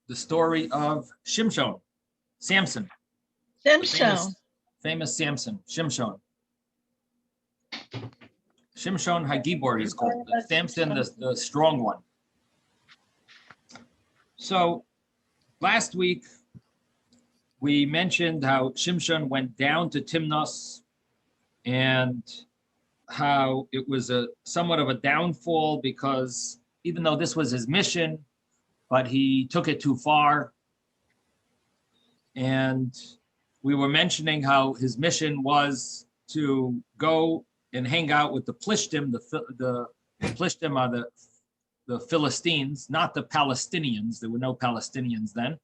the story of Shimshon, Samson, Simshon. famous Samson, Shimshon. Shimshon Hagibor, he's called. Samson, the strong one. So last week, we mentioned how Shimshon went down to Timnos and how it was a somewhat of a downfall because even though this was his mission, but he took it too far. And we were mentioning how his mission was to go and hang out with the Plishtim. The Plishtim are the Philistines, not the Palestinians. There were no Palestinians then.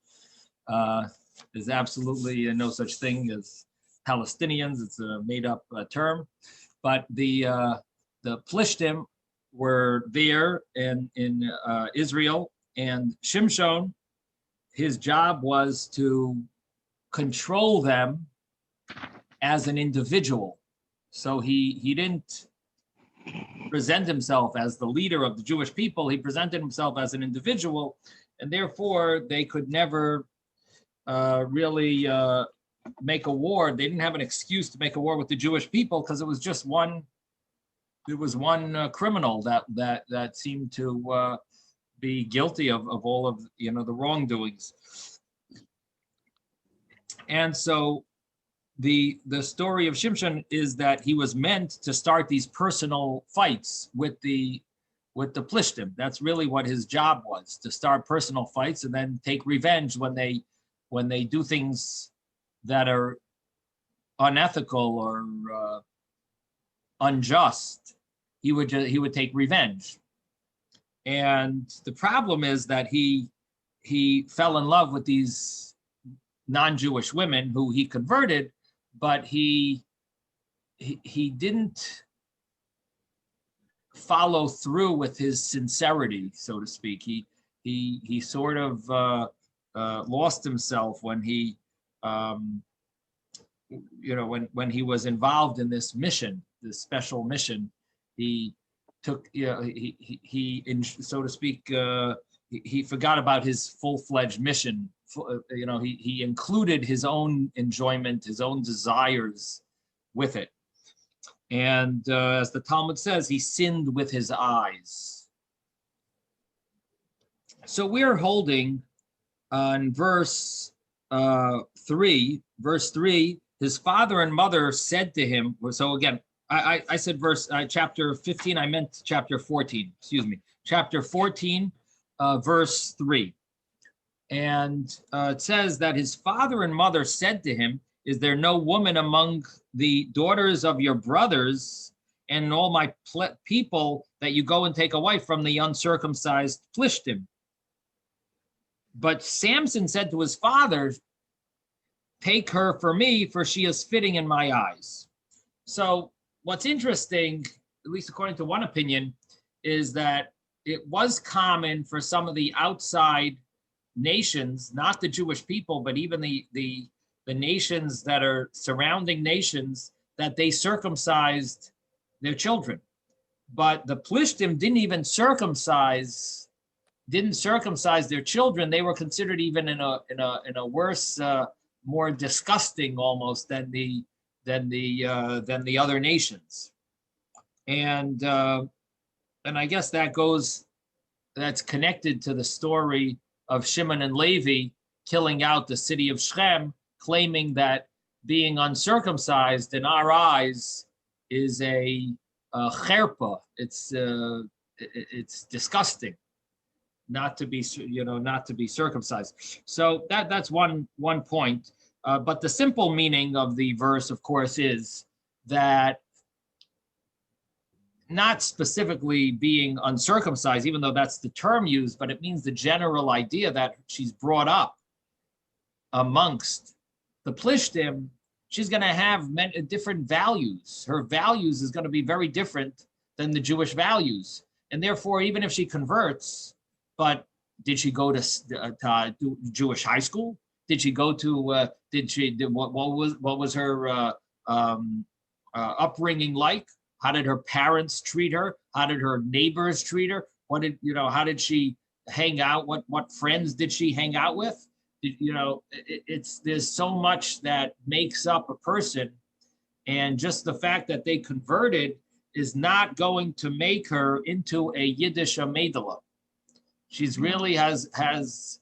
There's absolutely no such thing as Palestinians. It's a made-up term. But the Plishtim were there in Israel, and Shimshon, his job was to control them as an individual. So he didn't present himself as the leader of the Jewish people. He presented himself as an individual, and therefore they could never really make a war. They didn't have an excuse to make a war with the Jewish people because it was just one. It was one criminal that seemed to be guilty of all of the wrongdoings. And so the story of Shimshon is that he was meant to start these personal fights with the Plishtim. That's really what his job was, to start personal fights and then take revenge when they do things that are unethical or unjust. He would take revenge. And the problem is that he fell in love with these non-Jewish women who he converted, but he didn't follow through with his sincerity, so to speak. He sort of lost himself when he when he was involved in this mission, this special mission. He took he so to speak he forgot about his full-fledged mission. He included his own enjoyment, his own desires with it. And as the Talmud says, he sinned with his eyes. So we're holding on verse 3. Verse 3, his father and mother said to him, so again, I said chapter 15, I meant chapter 14, excuse me. Chapter 14, verse 3. And it says that his father and mother said to him, is there no woman among the daughters of your brothers and all my people that you go and take a wife from the uncircumcised Plishtim? But Samson said to his father, take her for me, for she is fitting in my eyes. So what's interesting, at least according to one opinion, is that it was common for some of the outside nations, not the Jewish people, but even the nations that are surrounding nations, that they circumcised their children. But the Plishtim didn't circumcise their children. They were considered even in a worse, more disgusting almost than the other nations. And I guess that's connected to the story of Shimon and Levi killing out the city of Shechem, claiming that being uncircumcised in our eyes is a cherpa. It's disgusting not to be circumcised. So that's one point. But the simple meaning of the verse, of course, is that not specifically being uncircumcised, even though that's the term used, but it means the general idea that she's brought up amongst the Plishtim. She's going to have different values. Her values is going to be very different than the Jewish values. And therefore, even if she converts, but did she go to Jewish high school? Did she go to, what was her upbringing like? How did her parents treat her? How did her neighbors treat her? How did she hang out? What friends did she hang out with? There's so much that makes up a person, and just the fact that they converted is not going to make her into a Yiddish Ameidala. She's really has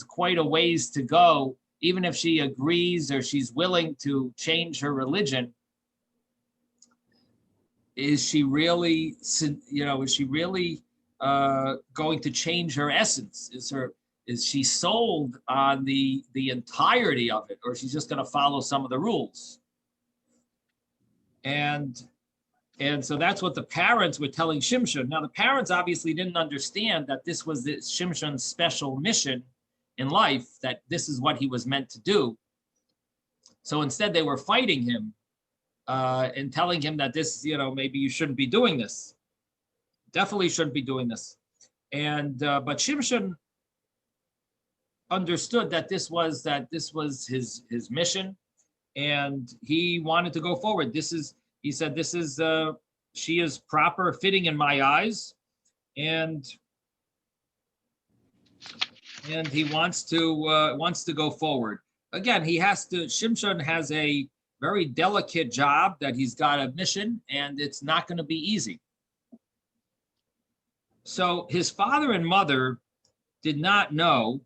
quite a ways to go, even if she agrees or she's willing to change her religion. Is she really, going to change her essence? Is she sold on the entirety of it, or she's just going to follow some of the rules? And so that's what the parents were telling Shimshon. Now, the parents obviously didn't understand that this was Shimshon's special mission in life, that this is what he was meant to do. So instead, they were fighting him and telling him that this, maybe you shouldn't be doing this. Definitely shouldn't be doing this. And but Shimshon understood that this was his mission, and he wanted to go forward. He said, she is proper, fitting in my eyes, and he wants to go forward. Again, Shimshon has a very delicate job, that he's got a mission, and it's not going to be easy. So his father and mother did not know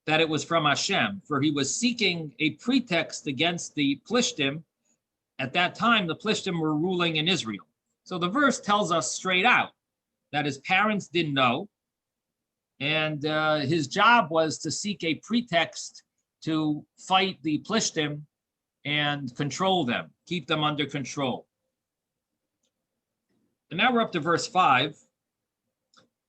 that it was from Hashem, for he was seeking a pretext against the Plishtim. At that time, the Plishtim were ruling in Israel. So the verse tells us straight out that his parents didn't know, and his job was to seek a pretext to fight the Plishtim and control them, keep them under control. And now we're up to verse 5.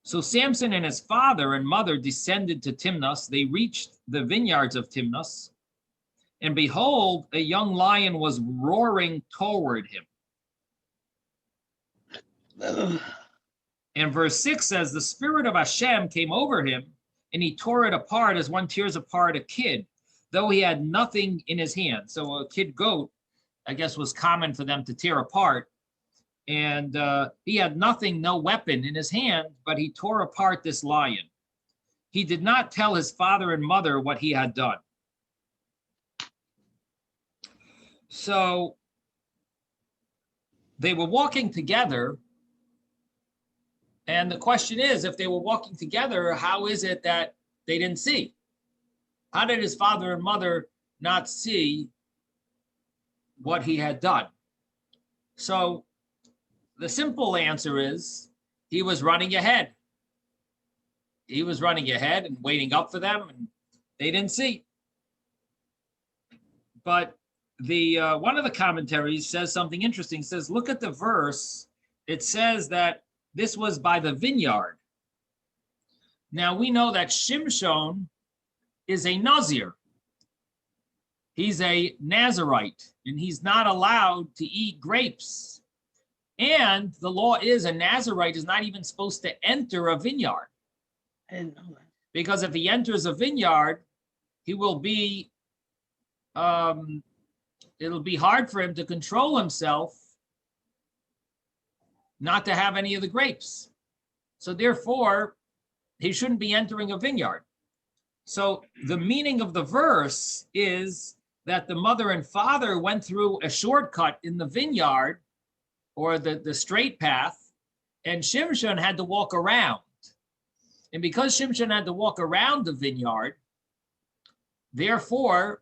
So Samson and his father and mother descended to Timnas. They reached the vineyards of Timnas, and behold, a young lion was roaring toward him. And verse 6 says, the spirit of Hashem came over him, and he tore it apart as one tears apart a kid, though he had nothing in his hand. So a kid goat, I guess, was common for them to tear apart. And he had nothing, no weapon in his hand, but he tore apart this lion. He did not tell his father and mother what he had done. So they were walking together. And the question is, if they were walking together, how is it that they didn't see? How did his father and mother not see what he had done? So the simple answer is, he was running ahead. He was running ahead and waiting up for them, and they didn't see. But the one of the commentaries says something interesting. It says, look at the verse. It says that this was by the vineyard. Now we know that Shimshon is a Nazir. He's a Nazirite, and he's not allowed to eat grapes. And the law is a Nazirite is not even supposed to enter a vineyard. I didn't know that. Because if he enters a vineyard, he will be, it'll be hard for him to control himself not to have any of the grapes. So therefore, he shouldn't be entering a vineyard. So the meaning of the verse is that the mother and father went through a shortcut in the vineyard, or the straight path, and Shimshon had to walk around. And because Shimshon had to walk around the vineyard, therefore,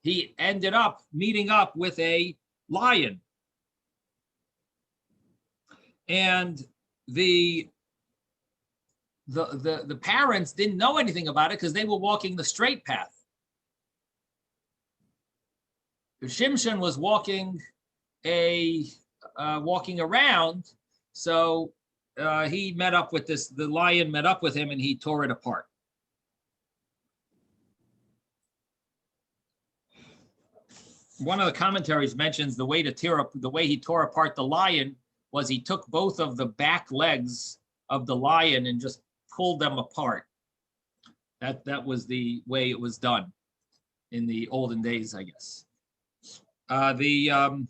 he ended up meeting up with a lion. And the parents didn't know anything about it because they were walking the straight path. Shimshon was walking around, so he met up with the lion met up with him, and he tore it apart. One of the commentaries mentions the way he tore apart the lion was he took both of the back legs of the lion and just pulled them apart. That was the way it was done in the olden days, I guess. The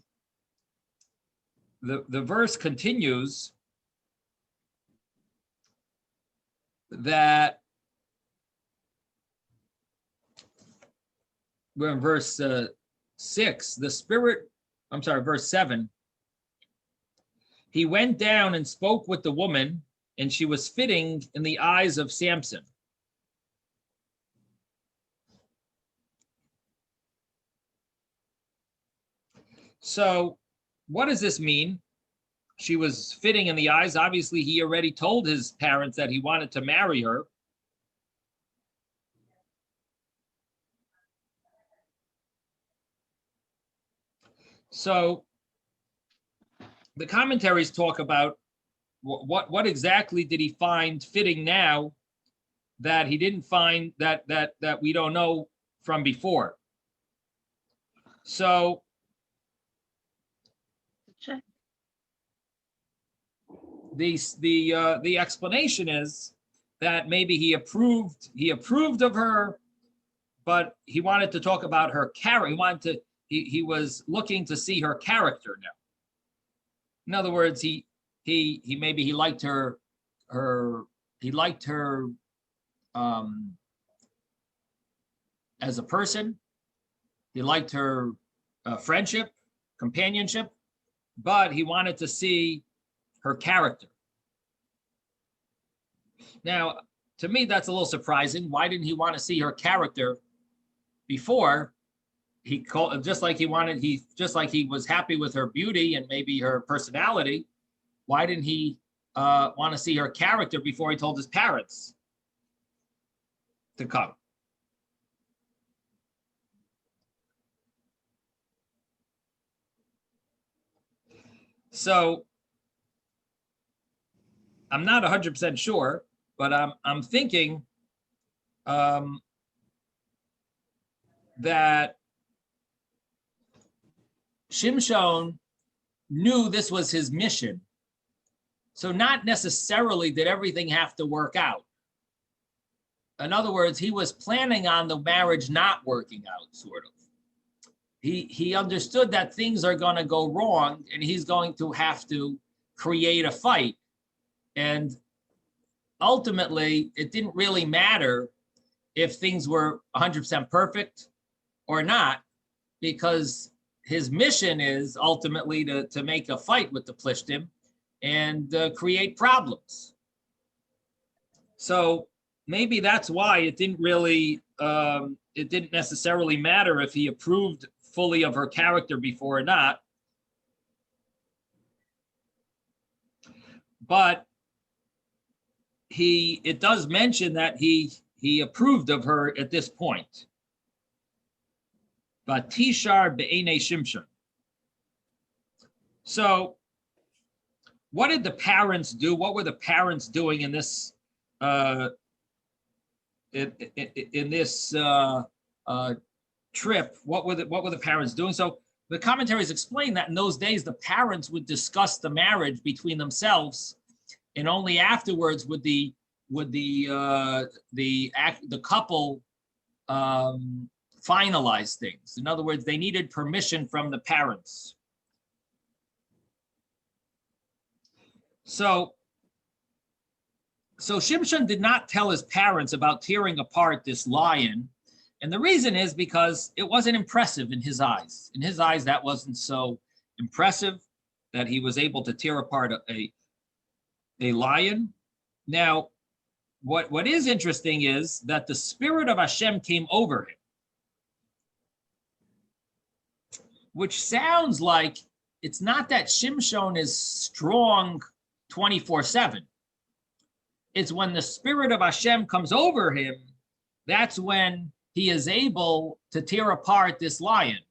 verse continues. that we're in verse 6, verse 7. He went down and spoke with the woman, and she was fitting in the eyes of Samson. So what does this mean? She was fitting in the eyes. Obviously, he already told his parents that he wanted to marry her. So the commentaries talk about what exactly did he find fitting now that he didn't find that we don't know from before. So Check. the explanation is that maybe he approved of her, but he wanted to talk about her character. He was looking to see her character now. In other words, he maybe he liked her as a person. He liked her friendship, companionship, but he wanted to see her character. Now, to me, that's a little surprising. Why didn't he want to see her character before? He called, just like he was happy with her beauty and maybe her personality. Why didn't he want to see her character before he told his parents to come? So I'm not 100% sure, but I'm thinking that Shimshon knew this was his mission. So not necessarily did everything have to work out. In other words, he was planning on the marriage not working out, sort of. He understood that things are going to go wrong and he's going to have to create a fight. And ultimately, it didn't really matter if things were 100% perfect or not, because his mission is ultimately to make a fight with the Plishtim and create problems. So maybe that's why it didn't necessarily matter if he approved fully of her character before or not. But it does mention that he approved of her at this point. Batishar be'enei Shimshon. So what did the parents do? What were the parents doing in this trip? What were the parents doing? So the commentaries explain that in those days the parents would discuss the marriage between themselves, and only afterwards would the couple finalize things. In other words, they needed permission from the parents. So Shimshon did not tell his parents about tearing apart this lion. And the reason is because it wasn't impressive in his eyes. In his eyes, that wasn't so impressive that he was able to tear apart a lion. Now, what is interesting is that the Spirit of Hashem came over him, which sounds like it's not that Shimshon is strong 24/7. It's when the Spirit of Hashem comes over him, that's when he is able to tear apart this lion.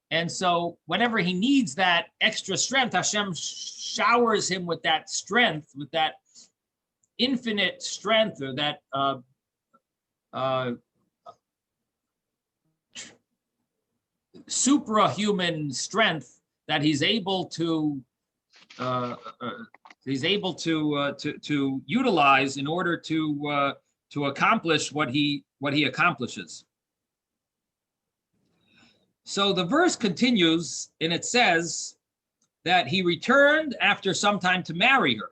And so whenever he needs that extra strength, Hashem showers him with that strength, with that infinite strength, or that suprahuman strength that he's able to utilize in order to accomplish what he accomplishes. So the verse continues, and it says that he returned after some time to marry her.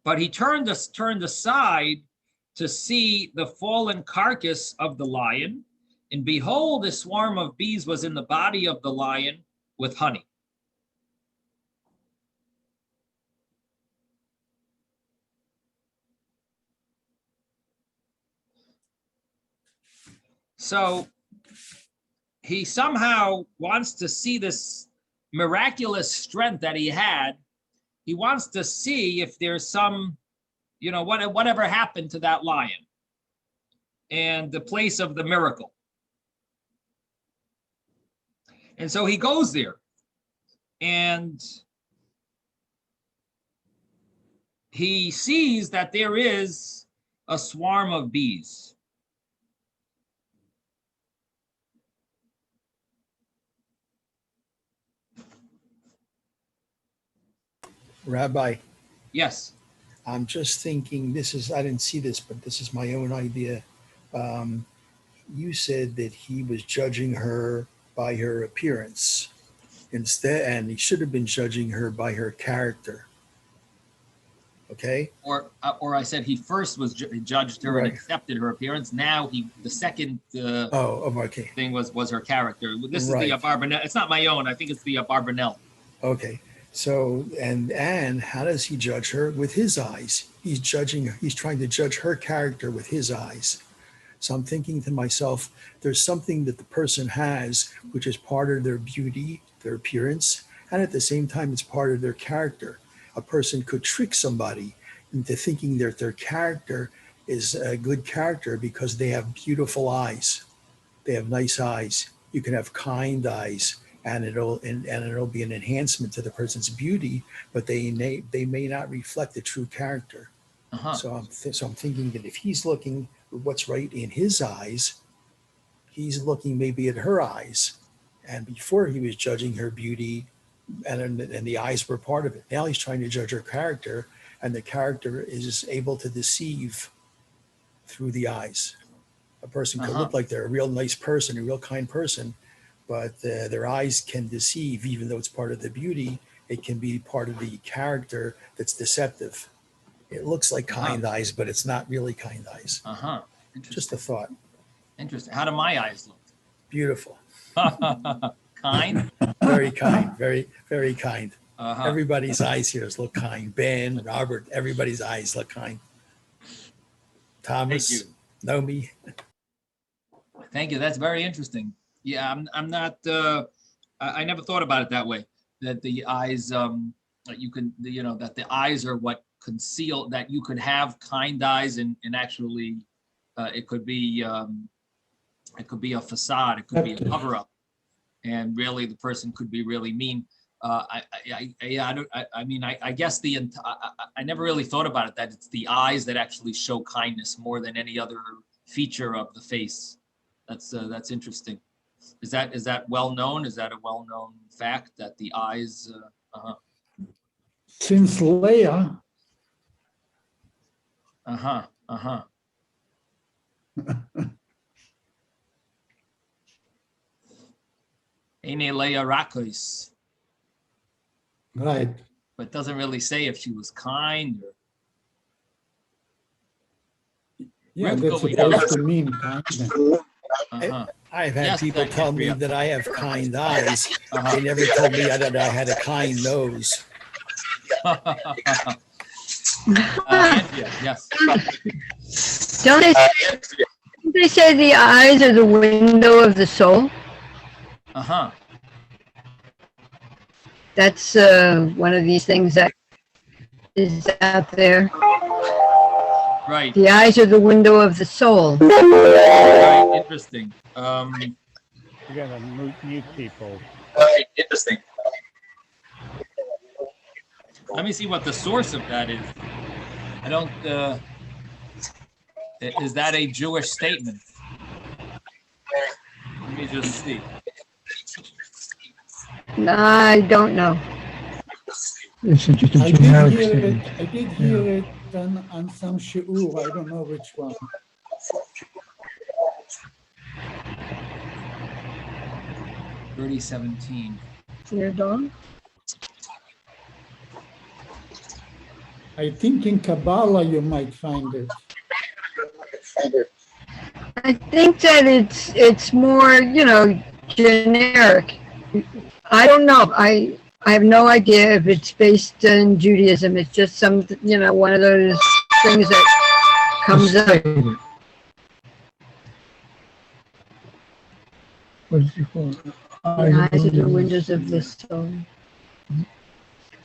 But he turned aside to see the fallen carcass of the lion, and behold, a swarm of bees was in the body of the lion with honey. So he somehow wants to see this miraculous strength that he had. He wants to see if there's some, whatever happened to that lion and the place of the miracle. And so he goes there and he sees that there is a swarm of bees. Rabbi, Yes. I'm just thinking, I didn't see this, but this is my own idea. You said that he was judging her by her appearance instead, and he should have been judging her by her character. Okay? Or I said he first was judged her Right. and accepted her appearance. Now the second Okay. thing was her character. This is Right. the Barbanel. It's not my own. I think it's the Barbanel. Okay. So, and how does he judge her? With his eyes. He's trying to judge her character with his eyes. So I'm thinking to myself, there's something that the person has, which is part of their beauty, their appearance, and at the same time, it's part of their character. A person could trick somebody into thinking that their character is a good character because they have beautiful eyes. They have nice eyes. You can have kind eyes, and it'll be an enhancement to the person's beauty, but they may not reflect the true character. Uh-huh. So I'm thinking that if he's looking at what's right in his eyes, he's looking maybe at her eyes, and before he was judging her beauty, and the eyes were part of it. Now he's trying to judge her character, and the character is able to deceive through the eyes. A person could look like they're a real nice person, a real kind person, but their eyes can deceive, even though it's part of the beauty. It can be part of the character that's deceptive. It looks like kind eyes, but it's not really kind eyes. Just a thought. Interesting. How do my eyes look? Beautiful. Kind? Very kind. Very, very kind. Uh-huh. Everybody's eyes here look kind. Ben, Robert, everybody's eyes look kind. Thomas, Thank you. Nomi. Thank you. That's very interesting. Yeah, I'm not. I never thought about it that way. That the eyes, that you can, that the eyes are what conceal. That you could have kind eyes, and actually, it could be a facade. It could be a cover up, and really the person could be really mean. I guess I never really thought about it, that it's the eyes that actually show kindness more than any other feature of the face. That's interesting. Is that well known? Is that a well known fact that the eyes? Since Leia, Ene Leia Rakos. right? But it doesn't really say if she was kind or. Yeah, Rivka, that's we know. supposed to mean kindness. I've had Yes, people tell me Andrea. that I have kind eyes. They never told me that I had a kind nose. Andrea, yes. Don't they say the eyes are the window of the soul? That's one of these things that is out there. Right. The eyes are the window of the soul. Right. Interesting. You gotta mute people. Interesting. Let me see what the source of that is. I don't. Is that a Jewish statement? Let me just see. I don't know. It's just a I generic did statement. hear it on some shiur. I don't know which one. Your dog? I think in Kabbalah you might find it. I think that it's more, generic. I don't know. I have no idea if it's based in Judaism. It's just some, one of those things that comes up. What did you call it? The eyes are the windows of the soul.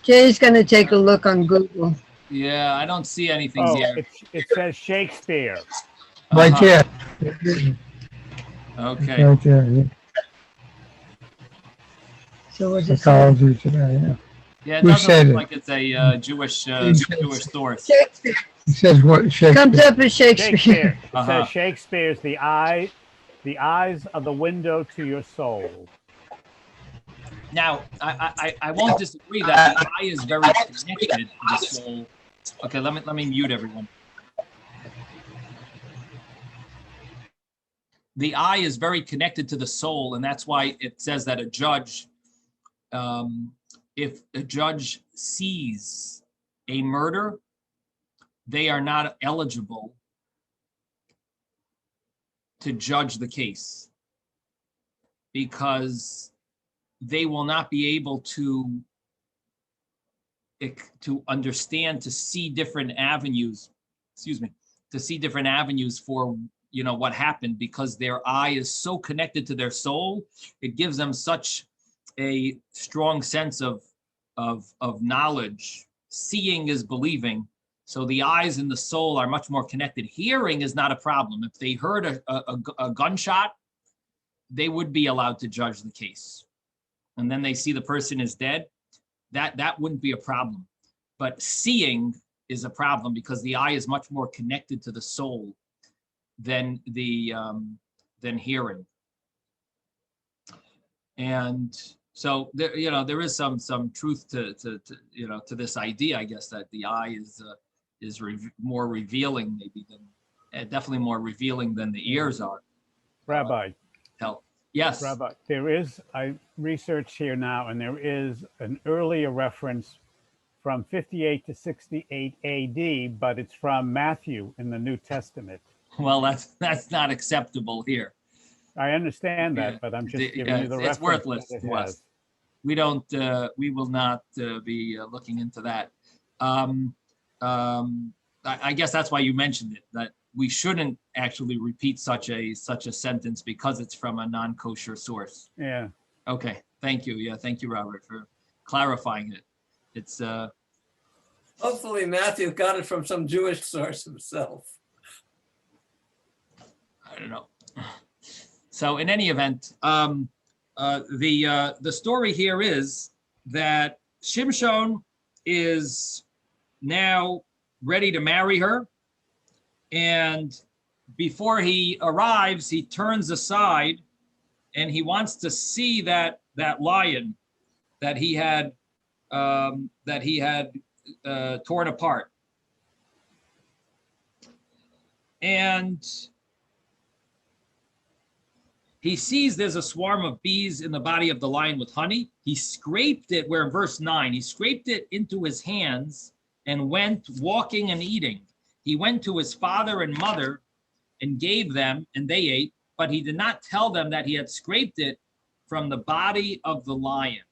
Jay's going to take a look on Google. Yeah, I don't see anything Oh, here. it says Shakespeare. Right Uh-huh. there. Okay. Right there, yeah. So what's it say? Psychology today, yeah. Yeah, it Who doesn't said look it? like it's a Jewish source. Shakespeare. It says what Shakespeare. Comes up as Shakespeare. Shakespeare. It Uh-huh. says Shakespeare's the eyes are the window to your soul. Now, I won't disagree that the eye is very connected to the soul. Okay, let me mute everyone. The eye is very connected to the soul, and that's why it says that a judge, if a judge sees a murder, they are not eligible to judge the case because they will not be able to understand, to see different avenues, to see different avenues for, what happened, because their eye is so connected to their soul. It gives them such a strong sense of knowledge. Seeing is believing. So the eyes and the soul are much more connected. Hearing is not a problem. If they heard a gunshot, they would be allowed to judge the case. And then they see the person is dead, that wouldn't be a problem. But seeing is a problem because the eye is much more connected to the soul than hearing. And so there is some truth to this idea, I guess, that the eye is more revealing maybe than, definitely more revealing than the ears are. Rabbi. Yes. Rabbi, I researched here now, and there is an earlier reference from 58 to 68 AD, but it's from Matthew in the New Testament. Well, that's not acceptable here. I understand that, but I'm just giving you the reference. It's worthless to us. We will not be looking into that. I guess that's why you mentioned it, that we shouldn't actually repeat such a sentence because it's from a non-kosher source. Yeah. Okay. Thank you. Yeah. Thank you, Robert, for clarifying it. It's hopefully Matthew got it from some Jewish source himself. I don't know. So in any event, the story here is that Shimshon is now ready to marry her. And before he arrives, he turns aside and he wants to see that lion that he had torn apart. And he sees there's a swarm of bees in the body of the lion with honey. He scraped it, we're in verse 9, he scraped it into his hands and went walking and eating. He went to his father and mother and gave them, and they ate, but he did not tell them that he had scraped it from the body of the lion.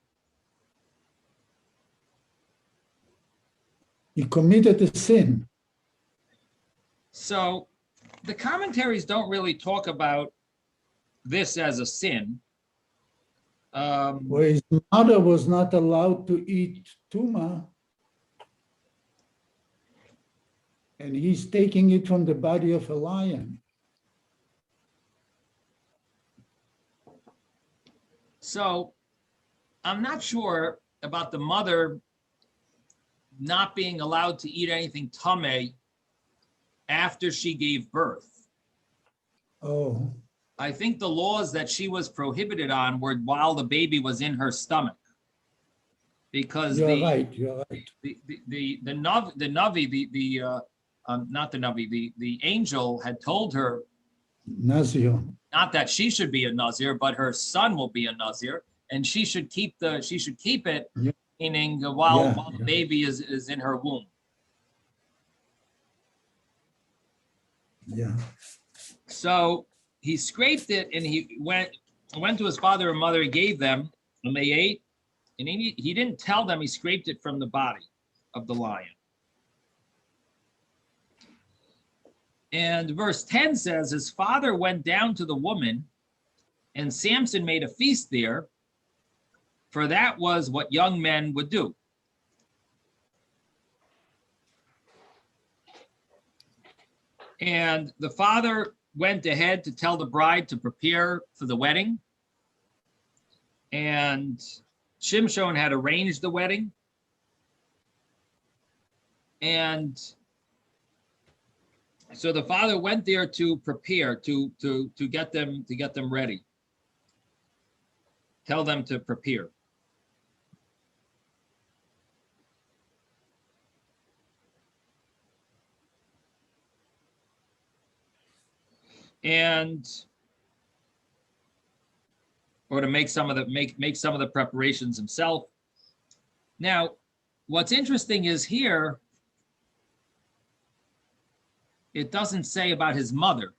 He committed a sin. So the commentaries don't really talk about this as a sin. Where his mother was not allowed to eat tuma, and he's taking it from the body of a lion. So I'm not sure about the mother not being allowed to eat anything tameh after she gave birth. Oh. I think the laws that she was prohibited on were while the baby was in her stomach. Because you're right. The angel had told her Nazir. Not that she should be a Nazir, but her son will be a Nazir, and she should keep it, Yeah. meaning while the baby is in her womb. Yeah. So he scraped it and he went to his father and mother, he gave them, and they ate. And he didn't tell them he scraped it from the body of the lion. And verse 10 says, his father went down to the woman, and Samson made a feast there, for that was what young men would do. And the father went ahead to tell the bride to prepare for the wedding. And Shimshon had arranged the wedding. And so the father went there to prepare, to get them ready. Tell them to prepare. Or to make some of the preparations himself. Now, what's interesting is here, it doesn't say about his mother.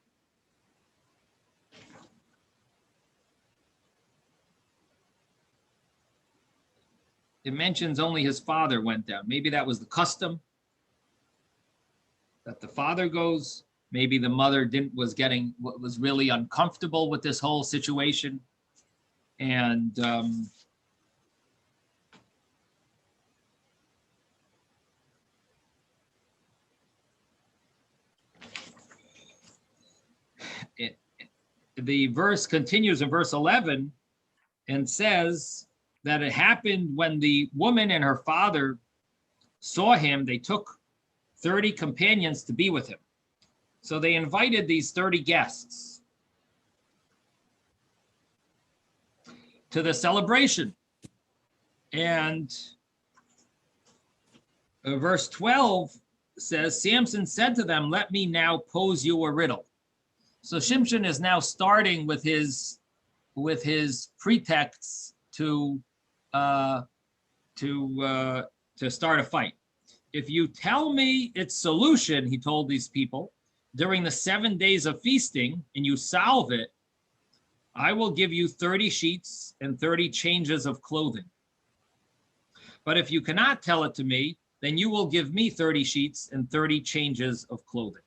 It mentions only his father went down. Maybe that was the custom, that the father goes. Maybe the mother was really uncomfortable with this whole situation. And the verse continues in verse 11 and says that it happened when the woman and her father saw him, they took 30 companions to be with him. So they invited these 30 guests to the celebration. And verse 12 says, Samson said to them, let me now pose you a riddle. So Shimshon is now starting with his pretexts to start a fight. If you tell me its solution, he told these people, during the 7 days of feasting, and you solve it, I will give you 30 sheets and 30 changes of clothing. But if you cannot tell it to me, then you will give me 30 sheets and 30 changes of clothing.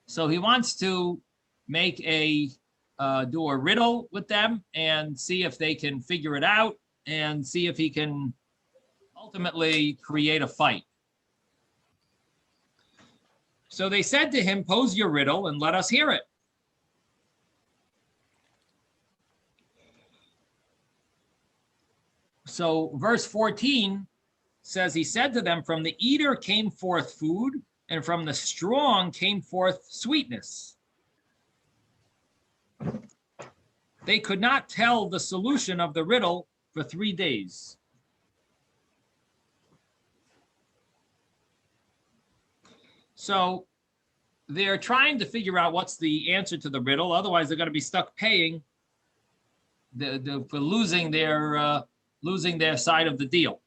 So he wants to make do a riddle with them and see if they can figure it out and see if he can ultimately create a fight. So they said to him, pose your riddle and let us hear it. So verse 14 says, he said to them, from the eater came forth food, and from the strong came forth sweetness. They could not tell the solution of the riddle for 3 days. So they're trying to figure out what's the answer to the riddle. Otherwise, they're going to be stuck paying for losing their side of the deal.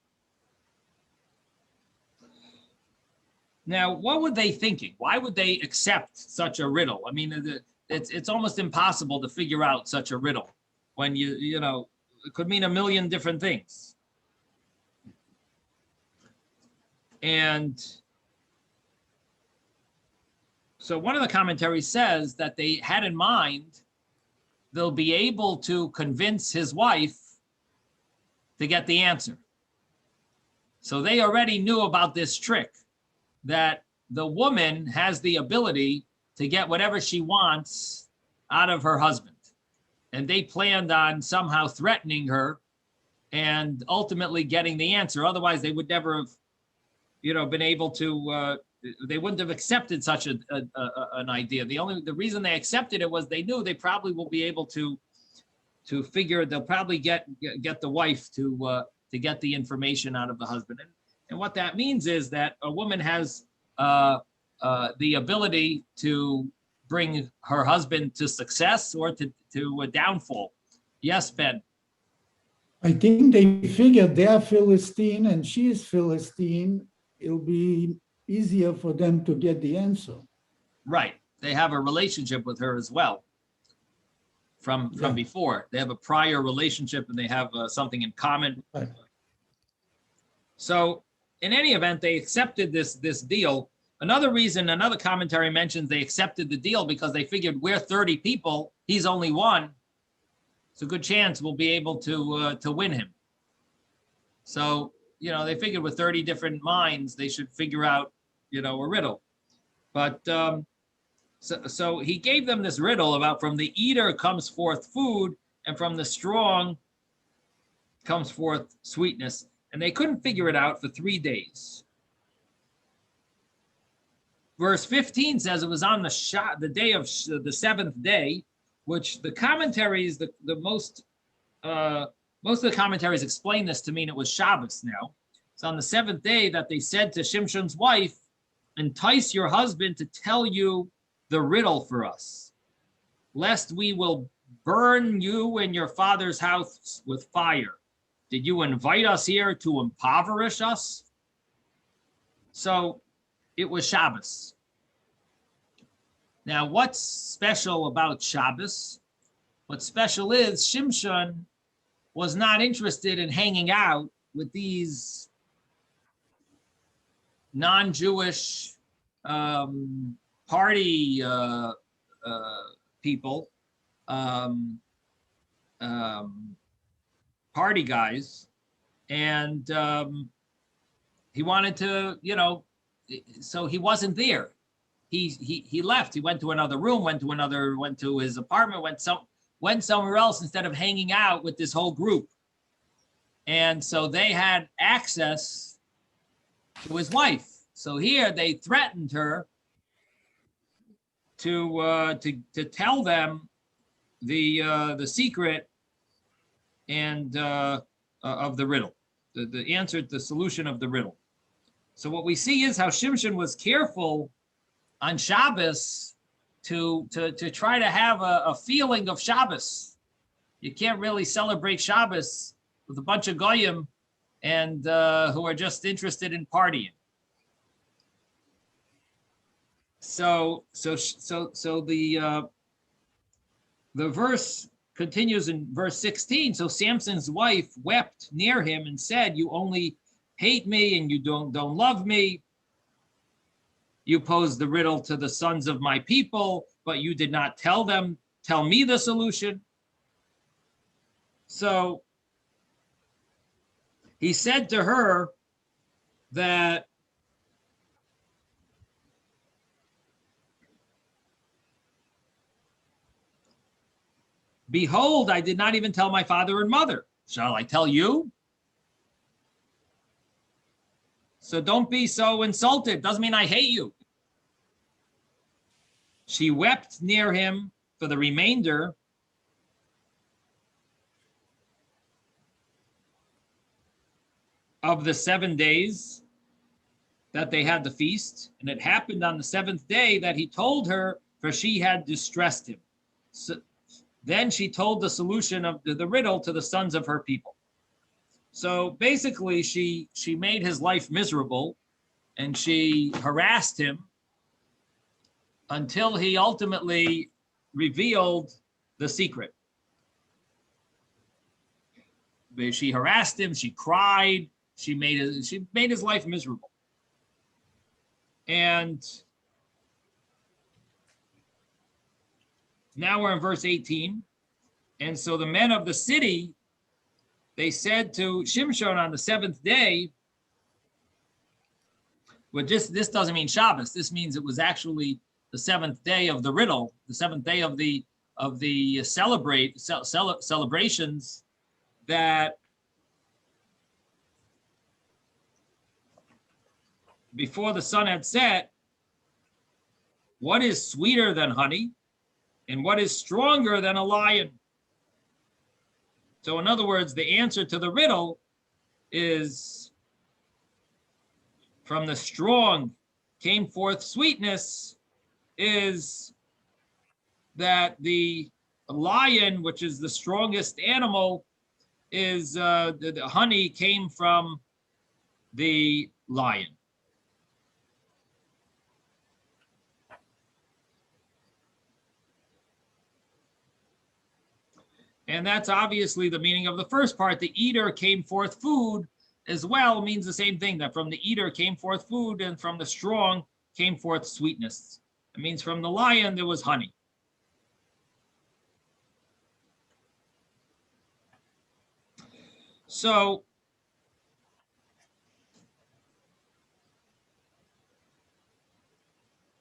Now, what were they thinking? Why would they accept such a riddle? I mean, it's almost impossible to figure out such a riddle when you know, it could mean a million different things. And so one of the commentaries says that they had in mind they'll be able to convince his wife to get the answer. So they already knew about this trick, that the woman has the ability to get whatever she wants out of her husband. And they planned on somehow threatening her and ultimately getting the answer. Otherwise, they would never have, been able to, they wouldn't have accepted such an idea. The reason they accepted it was they knew they probably will be able to figure, they'll probably get the wife to get the information out of the husband. And what that means is that a woman has the ability to bring her husband to success or to a downfall. Yes, Ben? I think they figured they're Philistine and she is Philistine. It'll be easier for them to get the answer. Right. They have a relationship with her as well from Yeah. before. They have a prior relationship and they have something in common. Right. So in any event, they accepted this deal. Another reason, another commentary mentions they accepted the deal because they figured we're 30 people, he's only one. It's a good chance we'll be able to win him. So, you know, they figured with 30 different minds, they should figure out, you know, a riddle. But so he gave them this riddle about from the eater comes forth food and from the strong comes forth sweetness. And they couldn't figure it out for 3 days. Verse 15 says it was on the day of the seventh day, which the commentaries, the most of the commentaries explain this to mean it was Shabbos now. It's on the seventh day that they said to Shimshon's wife, entice your husband to tell you the riddle for us, lest we will burn you and your father's house with fire. Did you invite us here to impoverish us? So it was Shabbos. Now, what's special about Shabbos? What's special is Shimshon was not interested in hanging out with these non-Jewish party people, party guys, and he wanted to, you know, so he wasn't there. He left. He went to another room, went to his apartment, went somewhere else instead of hanging out with this whole group. And so they had access to his wife. So here they threatened her to tell them the secret and of the riddle, the answer, the solution of the riddle. So what we see is how Shimshon was careful on Shabbos to try to have a feeling of Shabbos. You can't really celebrate Shabbos with a bunch of goyim and who are just interested in partying. So the verse continues in verse 16. So Samson's wife wept near him and said, "You only hate me and you don't love me. You posed the riddle to the sons of my people, but you did not tell me the solution." So he said to her that behold, I did not even tell my father and mother. Shall I tell you? So don't be so insulted. Doesn't mean I hate you. She wept near him for the remainder of the 7 days that they had the feast. And it happened on the seventh day that he told her, for she had distressed him. So then she told the solution of the riddle to the sons of her people. So basically, she made his life miserable and she harassed him until he ultimately revealed the secret. She harassed him, she cried, she made his life miserable. And now we're in verse 18. And so the men of the city, they said to Shimshon on the seventh day, well, this doesn't mean Shabbos. This means it was actually the seventh day of the riddle, the seventh day of the celebrations that before the sun had set. What is sweeter than honey, and what is stronger than a lion? So in other words, the answer to the riddle is from the strong came forth sweetness, is that the lion, which is the strongest animal, is the honey came from the lion. And that's obviously the meaning of the first part. The eater came forth food as well means the same thing, that from the eater came forth food, and from the strong came forth sweetness. It means from the lion there was honey. So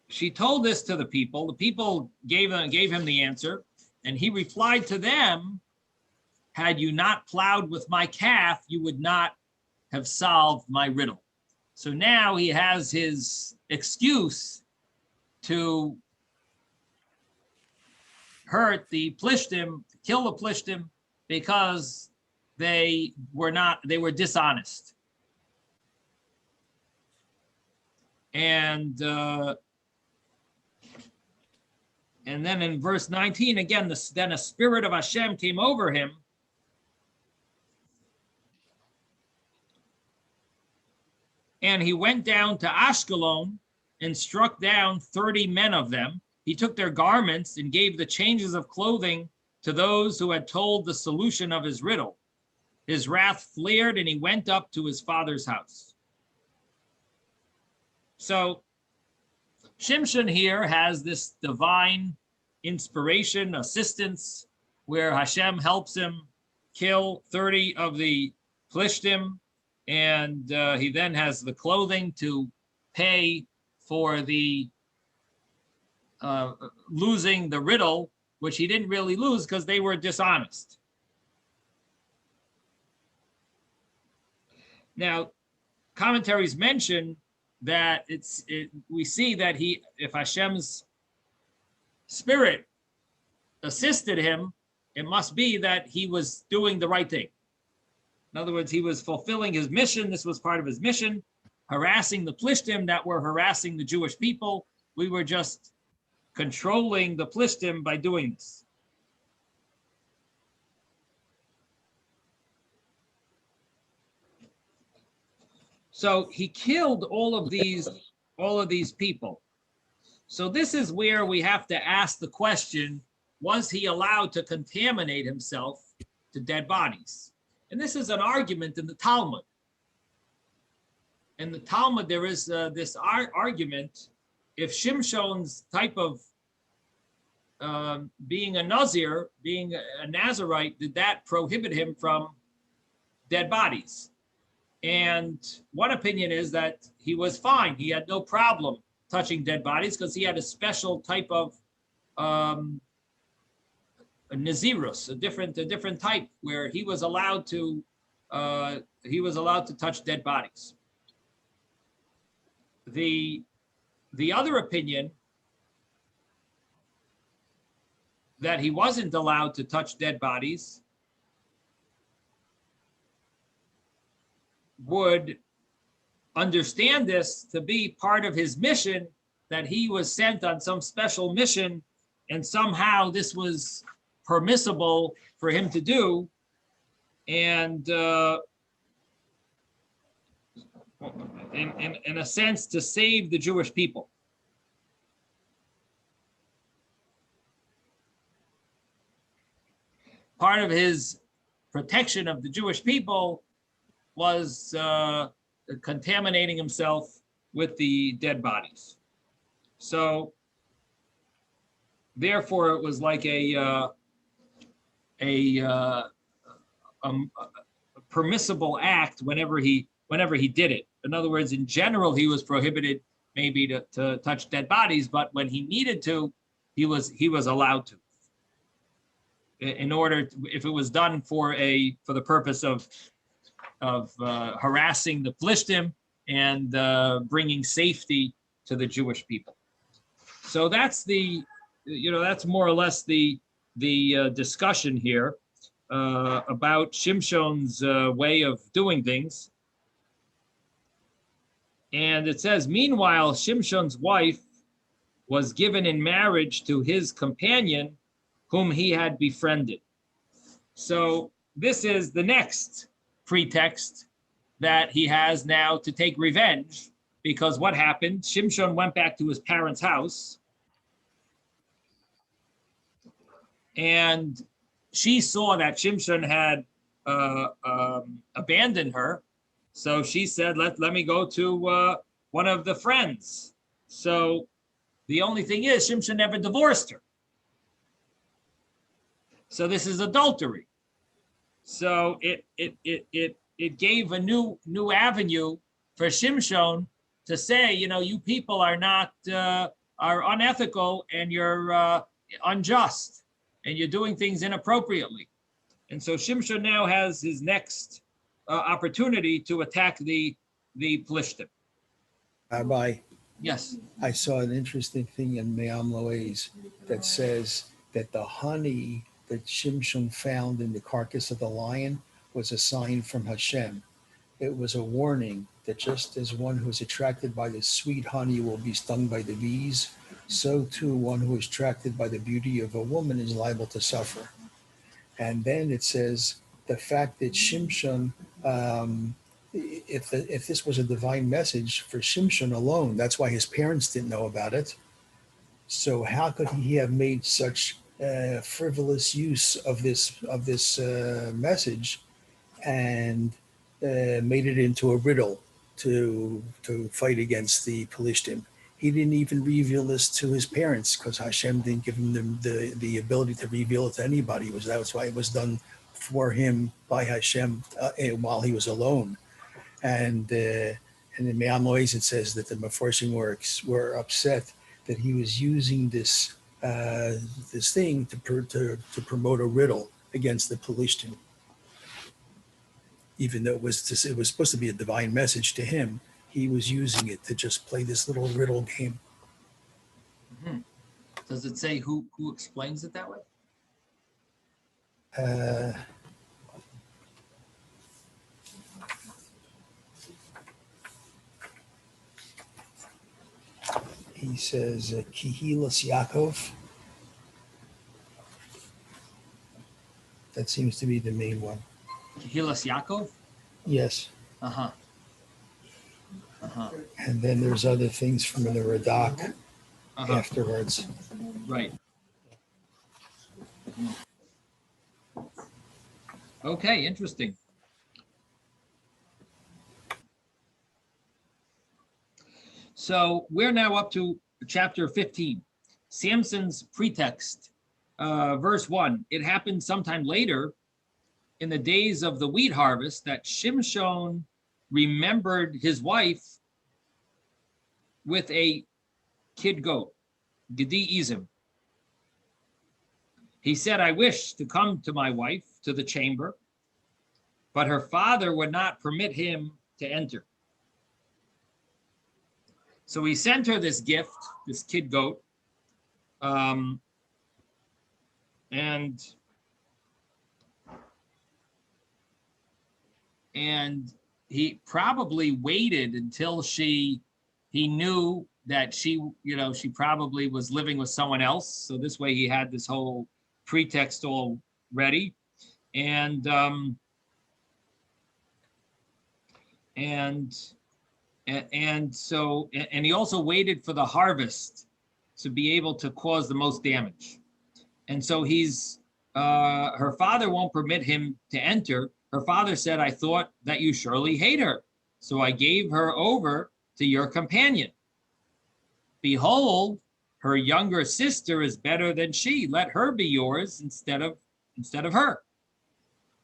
she told this to the people. The people gave him the answer, and he replied to them, had you not plowed with my calf, you would not have solved my riddle. So now he has his excuse to hurt the Plishtim, kill the Plishtim, because they were dishonest. And then in verse 19, again, then a spirit of Hashem came over him. And he went down to Ashkelon and struck down 30 men of them. He took their garments and gave the changes of clothing to those who had told the solution of his riddle. His wrath flared, and he went up to his father's house. So Shimshon here has this divine inspiration, assistance, where Hashem helps him kill 30 of the Plishtim, and he then has the clothing to pay for the losing the riddle, which he didn't really lose because they were dishonest. Now, commentaries mention that we see that if Hashem's spirit assisted him, it must be that he was doing the right thing. In other words, he was fulfilling his mission. This was part of his mission, harassing the Plishtim that were harassing the Jewish people. We were just controlling the Plishtim by doing this. So he killed all of these people. So this is where we have to ask the question, was he allowed to contaminate himself to dead bodies? And this is an argument in the Talmud. In the Talmud, there is this argument, if Shimshon's type of being a Nazir, being a Nazirite, did that prohibit him from dead bodies? And one opinion is that he was fine. He had no problem touching dead bodies because he had a special type of a Nazirus, a different type where he was allowed to touch dead bodies. The other opinion that he wasn't allowed to touch dead bodies would understand this to be part of his mission, that he was sent on some special mission, and somehow this was permissible for him to do, and in a sense to save the Jewish people. Part of his protection of the Jewish people was contaminating himself with the dead bodies. So therefore it was like a permissible act whenever he did it. In other words, in general, he was prohibited maybe to touch dead bodies, but when he needed to, he was allowed to. In order to, if it was done for the purpose of harassing the Plishtim and bringing safety to the Jewish people. So that's that's more or less the discussion here about Shimshon's way of doing things. And it says, meanwhile, Shimshon's wife was given in marriage to his companion, whom he had befriended. So this is the next pretext that he has now to take revenge, because what happened? Shimshon went back to his parents' house, and she saw that Shimshon had abandoned her. So she said, let me go to one of the friends. So the only thing is, Shimshon never divorced her. So this is adultery. So it gave a new avenue for Shimshon to say, you people are not are unethical, and you're unjust, and you're doing things inappropriately. And so Shimshon now has his next opportunity to attack the Plishtim. Rabbi, Yes. I saw an interesting thing in Me'am Lo'ez that says that the honey that Shimshon found in the carcass of the lion was a sign from Hashem. It was a warning that just as one who is attracted by the sweet honey will be stung by the bees, so too one who is attracted by the beauty of a woman is liable to suffer. And then it says the fact that Shimshon, if this was a divine message for Shimshon alone, that's why his parents didn't know about it. So how could he have made such frivolous use of this message and made it into a riddle to fight against the Pelishtim? He didn't even reveal this to his parents because Hashem didn't give him the ability to reveal it to anybody. That's why it was done for him by Hashem while he was alone. And in Me'am Lo'ez it says that the Meforshim were upset that he was using this thing to promote a riddle against the Pelishtim, even though it was supposed to be a divine message to him. He was using it to just play this little riddle game. Mm-hmm. Does it say who explains it that way? He says, Kihilas Yaakov. That seems to be the main one. Kehilas Yaakov? Yes. Uh-huh. Uh-huh. And then there's other things from the Radak Uh-huh. afterwards. Right. Okay, interesting. So we're now up to chapter 15, Samson's pretext. Verse 1, it happened sometime later in the days of the wheat harvest that Shimshon remembered his wife with a kid goat, Gedi Izim. He said, I wish to come to my wife to the chamber, but her father would not permit him to enter. So he sent her this gift, this kid goat, and he probably waited until he knew that she probably was living with someone else. So this way he had this whole pretext all ready. And he also waited for the harvest to be able to cause the most damage. And so her father won't permit him to enter. Her father said, I thought that you surely hate her, so I gave her over to your companion. Behold, her younger sister is better than she. Let her be yours instead of her.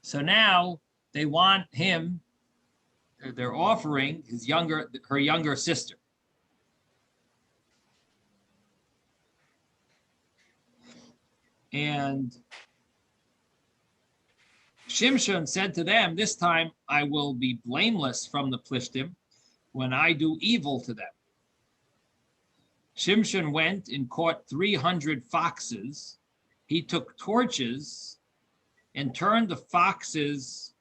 So now they want him, they're offering her younger sister. And Shimshon said to them, this time I will be blameless from the Plishtim when I do evil to them. Shimshon went and caught 300 foxes. He took torches and turned the foxes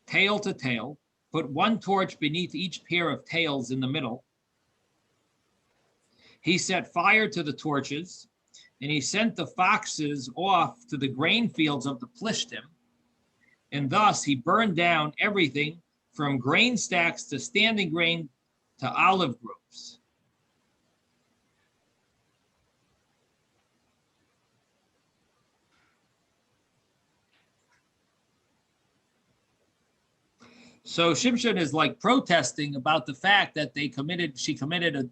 tail to tail, put one torch beneath each pair of tails in the middle. He set fire to the torches, and he sent the foxes off to the grain fields of the Plishtim, and thus he burned down everything from grain stacks to standing grain to olive groves. So Shimshon is like protesting about the fact that she committed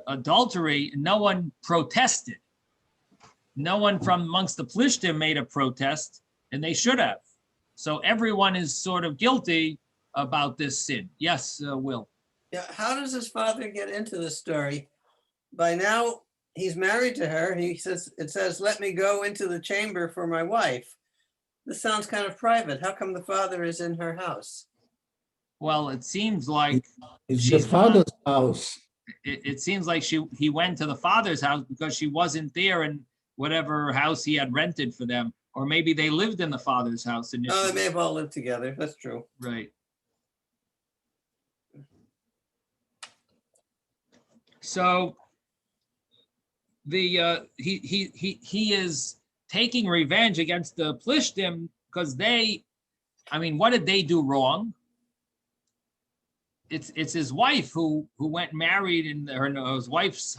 adultery, and no one protested. No one from amongst the Plishtim made a protest, and they should have. So everyone is sort of guilty about this sin. Yes, Will. Yeah, how does his father get into the story? By now, he's married to her. It says, let me go into the chamber for my wife. This sounds kind of private. How come the father is in her house? Well, it seems like It's the father's house. it seems like he went to the father's house because she wasn't there in whatever house he had rented for them, or maybe they lived in the father's house initially. Oh, they may have all lived together. That's true. Right. So the he is taking revenge against the Plishtim because what did they do wrong? It's his wife who went married, and his wife's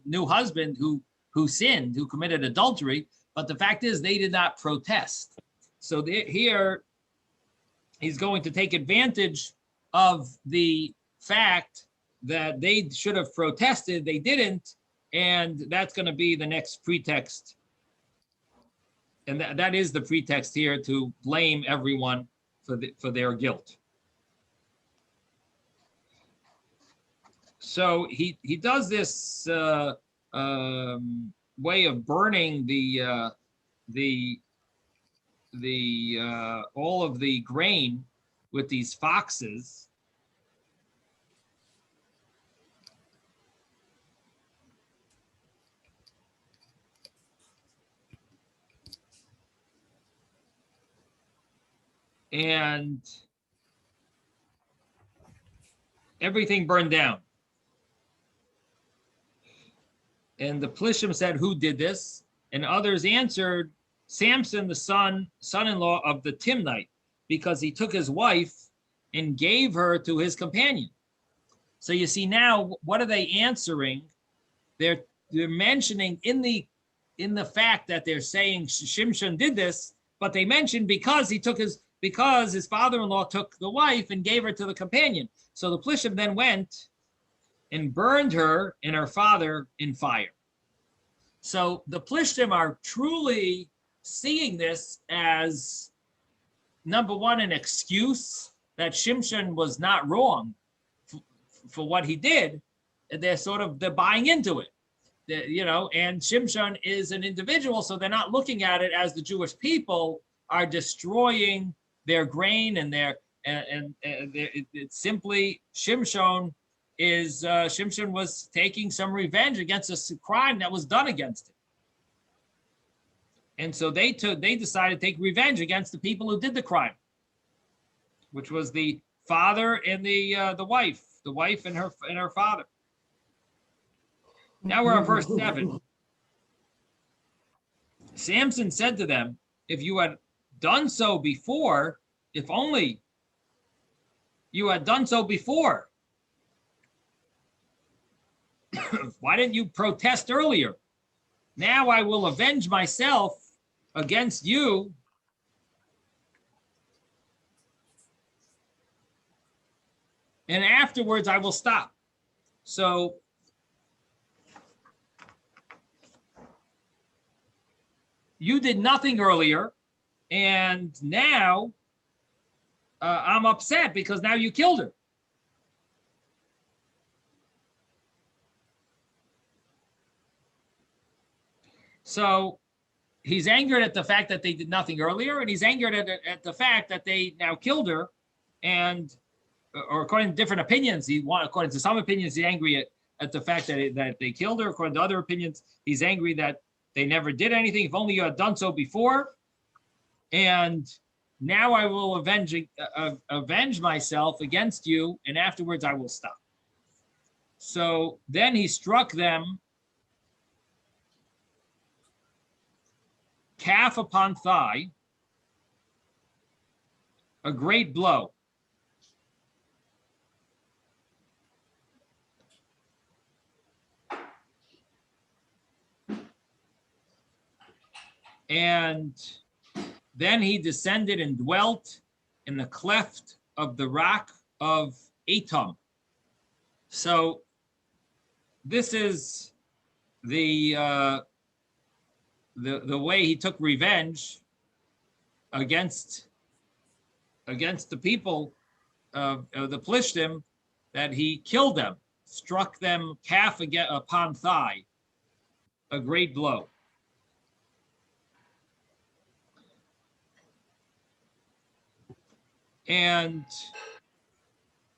new husband who sinned, who committed adultery. But the fact is, they did not protest. So here, he's going to take advantage of the fact that they should have protested, they didn't, and that's going to be the next pretext. And that is the pretext here to blame everyone for their guilt. So he does this way of burning all of the grain with these foxes. And everything burned down. And the Plishtim said, who did this? And others answered, Samson, the son-in-law of the Timnite, because he took his wife and gave her to his companion. So you see now, what are they answering? They're mentioning in the fact that they're saying Shimshon did this, but they mentioned because his father-in-law took the wife and gave her to the companion. So the Plishtim then went and burned her and her father in fire. So the Plishtim are truly seeing this as, number one, an excuse that Shimshon was not wrong for what he did. They're buying into it, and Shimshon is an individual, so they're not looking at it as the Jewish people are destroying their grain and it's simply Shimshon was taking some revenge against a crime that was done against him. And so they decided to take revenge against the people who did the crime, which was the father and the wife and her father. Now we're on verse 7. Samson said to them, if you had done so before, if only you had done so before, why didn't you protest earlier? Now I will avenge myself against you. And afterwards I will stop. So you did nothing earlier, and now I'm upset because now you killed her. So he's angered at the fact that they did nothing earlier, and he's angered at the fact that they now killed her. And, or according to different opinions, according to some opinions, he's angry at the fact that they killed her. According to other opinions, he's angry that they never did anything. If only you had done so before. And now I will avenge myself against you, and afterwards I will stop. So then he struck them calf upon thigh, a great blow. And then he descended and dwelt in the cleft of the rock of Etam. So this is the way he took revenge against the people of the Plishtim, that he killed them, struck them calf upon thigh, a great blow. And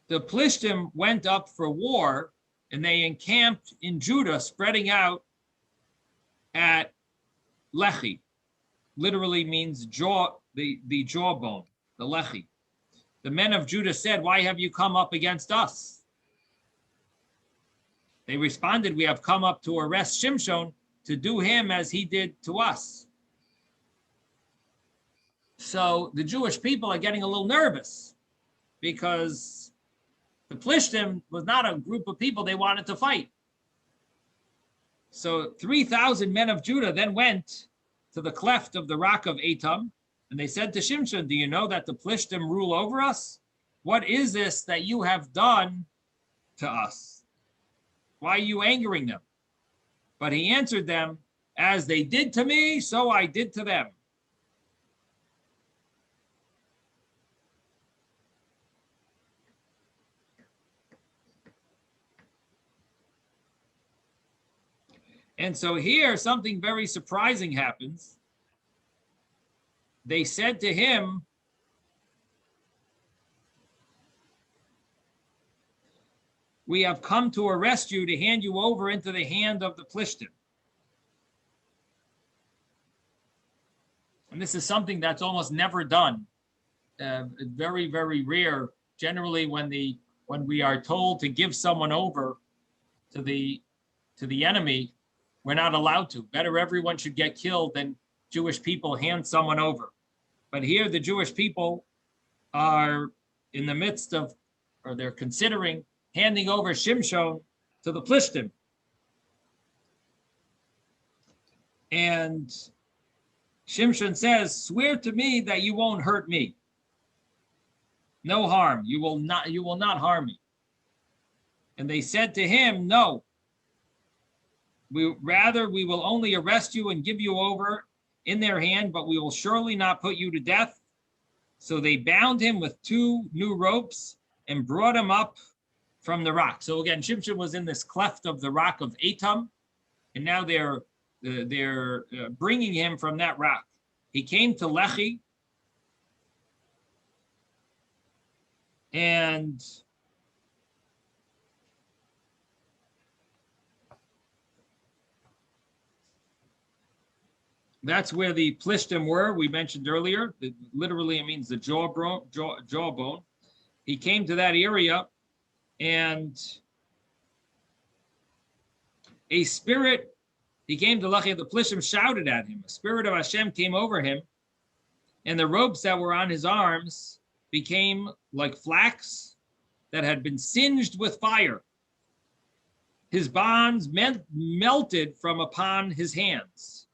the Plishtim went up for war, and they encamped in Judah, spreading out at Lehi. Literally means jaw, the jawbone, the Lehi. The men of Judah said, "Why have you come up against us?" They responded, "We have come up to arrest Shimshon, to do him as he did to us." So the Jewish people are getting a little nervous, because the Plishtim was not a group of people they wanted to fight. So 3,000 men of Judah then went to the cleft of the rock of Etam, and they said to Shimshon, "Do you know that the Plishtim rule over us? What is this that you have done to us? Why are you angering them?" But he answered them, "As they did to me, so I did to them." And so here, something very surprising happens. They said to him, "We have come to arrest you, to hand you over into the hand of the Plishtim." And this is something that's almost never done. Very, very rare. Generally, when we are told to give someone over to the enemy, we're not allowed to. Better everyone should get killed than Jewish people hand someone over. But here the Jewish people are in the midst of, or they're considering handing over Shimshon to the Plishtim. And Shimshon says, "Swear to me that you won't hurt me. No harm. You will not harm me." And they said to him, "No. We will only arrest you and give you over in their hand, but we will surely not put you to death." So they bound him with 2 new ropes and brought him up from the rock. So again, Shimshon was in this cleft of the rock of Etam, and now they're bringing him from that rock. He came to Lehi, and that's where the Plishtim were, we mentioned earlier. Literally, it means the jawbone. He came to that area, and he came to Lehi, the Plishtim shouted at him. A spirit of Hashem came over him, and the ropes that were on his arms became like flax that had been singed with fire. His bonds melted from upon his hands.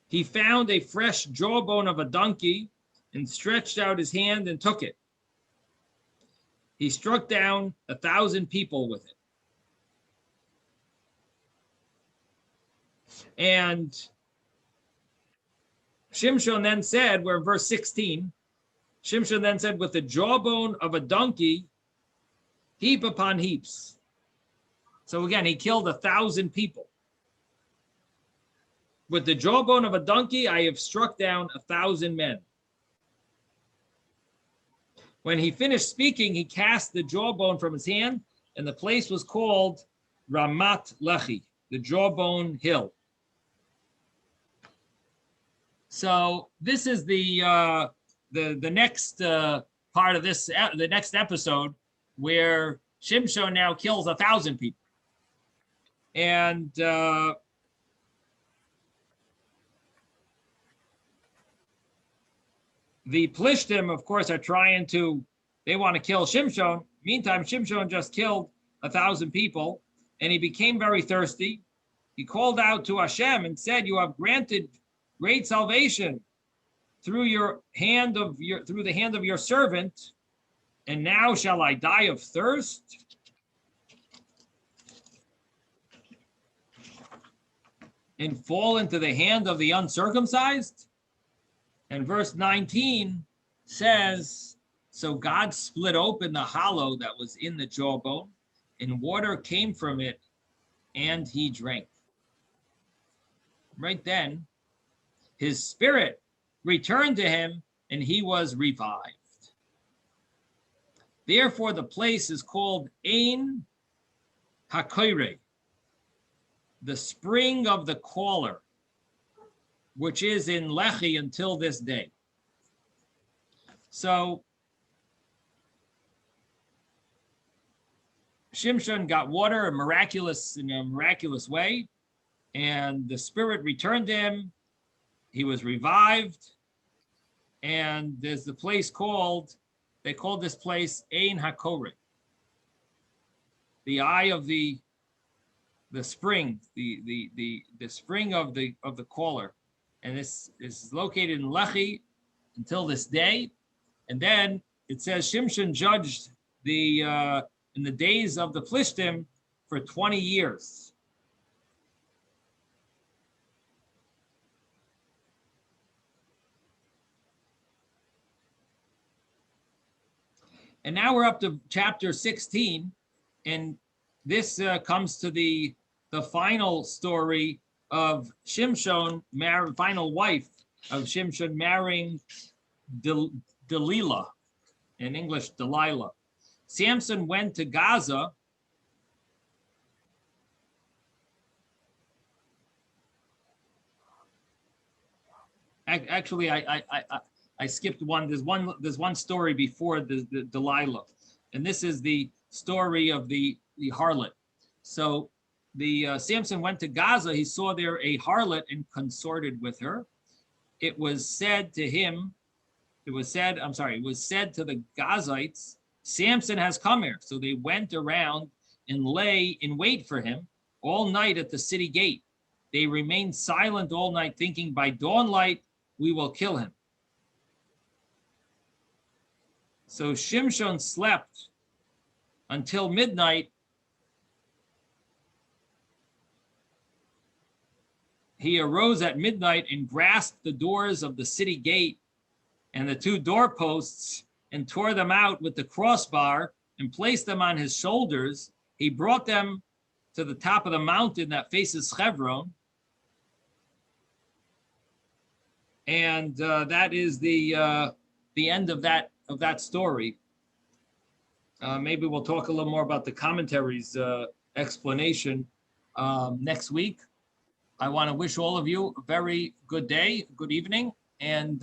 He found a fresh jawbone of a donkey and stretched out his hand and took it. He struck down 1,000 people with it. And Shimshon then said, we're in verse 16, Shimshon then said, "With the jawbone of a donkey, heap upon heaps." So again, he killed 1,000 people. "With the jawbone of a donkey, I have struck down 1,000 men." When he finished speaking, he cast the jawbone from his hand, and the place was called Ramat Lehi, the jawbone hill. So this is the next part of this, the next episode, where Shimshon now kills 1,000 people, and the Plishtim, of course, are trying to, they want to kill Shimshon. Meantime, Shimshon just killed 1,000 people, and he became very thirsty. He called out to Hashem and said, "You have granted great salvation through the hand of your servant, and now shall I die of thirst?" And fall into the hand of the uncircumcised? And verse 19 says, so God split open the hollow that was in the jawbone, and water came from it, and he drank. Right then, his spirit returned to him, and he was revived. Therefore, the place is called Ein HaKoireh, the spring of the caller, which is in Lehi until this day. So Shimshon got water in a miraculous way, and the spirit returned to him. He was revived, and there's the place they called this place Ein HaKoireh, the eye of the spring, the spring of the caller, and this is located in Lehi until this day. And then it says Shimshon judged in the days of the Plishtim for 20 years. And now we're up to chapter 16, and this comes to the final story of Shimshon, final wife of Shimshon marrying Delilah, in English, Delilah. Samson went to Gaza. Actually, I skipped one. There's one story before the Delilah, and this is the story of the harlot. So the Samson went to Gaza. He saw there a harlot and consorted with her. It was said to the Gazites, Samson has come here. So they went around and lay in wait for him all night at the city gate. They remained silent all night, thinking by dawnlight we will kill him. So Shimshon slept until midnight. He arose at midnight and grasped the doors of the city gate and the two doorposts and tore them out with the crossbar and placed them on his shoulders. He brought them to the top of the mountain that faces Hebron. And that is the end of that story. Maybe we'll talk a little more about the commentaries explanation next week. I want to wish all of you a very good day, good evening, and